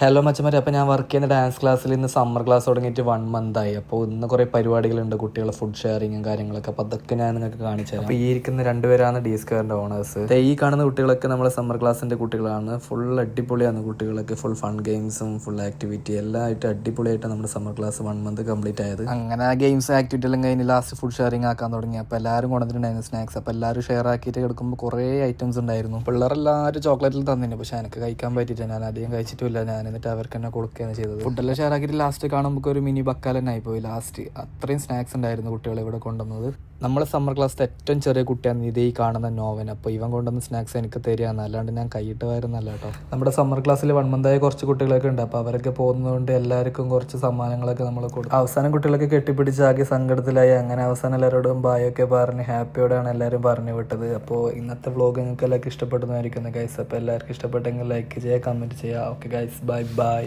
Hello മച്ചന്മാരെ, അപ്പോൾ ഞാൻ വർക്ക് ചെയ്യുന്ന ഡാൻസ് ക്ലാസ്സിൽ ഇന്ന് സമ്മർ ക്ലാസ് തുടങ്ങിയിട്ട് 1 month ആയി. അപ്പോൾ ഇന്ന് കുറേ പരിപാടികളുണ്ട്, കുട്ടികളെ ഫുഡ് ഷെയറിങ്ങും കാര്യങ്ങളൊക്കെ. അപ്പോൾ അതൊക്കെ ഞാൻ നിങ്ങൾക്ക് കാണിച്ചു തരാം. അപ്പോൾ ഈ ഇരിക്കുന്ന രണ്ടുപേരാണ് ഡീസ്കറിൻ്റെ ഓണേഴ്സ്. ഈ കാണുന്ന കുട്ടികളൊക്കെ നമ്മളെ സമ്മർ ക്ലാസ്സിൻ്റെ കുട്ടികളാണ്. ഫുൾ അടിപൊളിയാണ് കുട്ടികളൊക്കെ. ഫുൾ ഫൺ ഗെയിംസും ഫുൾ ആക്ടിവിറ്റി എല്ലാം ആയിട്ട് അടിപൊളിയായിട്ട് നമ്മുടെ സമ്മർ ക്ലാസ് 1 month കംപ്ലീറ്റ് ആയത്. അങ്ങനെ ഗെയിംസ് ആക്ടിവിറ്റി എല്ലാം കഴിഞ്ഞ് ലാസ്റ്റ് ഫുഡ് ഷെയറിങ് ആക്കാൻ തുടങ്ങി. അപ്പോൾ എല്ലാവരും കൊണ്ടുവന്നിട്ടുണ്ടായിരുന്നു സ്നാക്സ്. അപ്പോൾ എല്ലാവരും ഷെയർ ആക്കിയിട്ട് കിടക്കുമ്പോൾ കുറേ ഐറ്റംസ് ഉണ്ടായിരുന്നു. പിള്ളേരെല്ലാവരും ചോക്ലേറ്റിൽ തന്നിരുന്നു, പക്ഷേ എനിക്ക് കഴിക്കാൻ പറ്റിയിട്ടില്ല. ഞാൻ അധികം കഴിച്ചിട്ടില്ല. ഞാൻ എന്നിട്ട് അവർക്ക് തന്നെ കൊടുക്കുകയാണ് ചെയ്തത്. ഫുഡെല്ലാം ഷെയർ ആക്കിയിട്ട് ലാസ്റ്റ് കാണുമ്പോൾ ഒരു മിനി ബക്കാൽ തന്നെ ആയിപ്പോയി. ലാസ്റ്റ് അത്രയും സ്നാക്സ് ഉണ്ടായിരുന്നു കുട്ടികളെ ഇവിടെ കൊണ്ടുവന്നത്. നമ്മളെ സമ്മർ ക്ലാസ്സിൽ ഏറ്റവും ചെറിയ കുട്ടിയാണ് ഇതേ കാണുന്ന നോവൻ. അപ്പോൾ ഇവൻ കൊണ്ടുവന്ന സ്നാക്സ് എനിക്ക് തരികയാണ്, അല്ലാണ്ട് ഞാൻ കൈയിട്ട് വരുന്നല്ല കേട്ടോ. നമ്മുടെ സമ്മർ ക്ലാസ്സിൽ 1 month ആയ കുറച്ച് കുട്ടികളൊക്കെ ഉണ്ട്. അപ്പോൾ അവരൊക്കെ പോകുന്നതുകൊണ്ട് എല്ലാവർക്കും കുറച്ച് സമ്മാനങ്ങളൊക്കെ നമ്മൾ കൊടുക്കും. അവസാനം കുട്ടികളൊക്കെ കെട്ടിപ്പിടിച്ച് ആകെ സങ്കടത്തിലായി. അങ്ങനെ അവസാനം എല്ലാവരോടും ബായൊക്കെ പറഞ്ഞ് ഹാപ്പിയോടെയാണ് എല്ലാവരും പറഞ്ഞു വിട്ടത്. അപ്പോൾ ഇന്നത്തെ വ്ളോഗ് നിങ്ങൾക്ക് എല്ലാവർക്കും ഇഷ്ടപ്പെടുന്നതായിരിക്കുന്നു ഗൈസ്. അപ്പോൾ എല്ലാവർക്കും ഇഷ്ടപ്പെട്ടെങ്കിൽ ലൈക്ക് ചെയ്യുക, കമൻറ്റ് ചെയ്യുക. Okay guys, bye bye.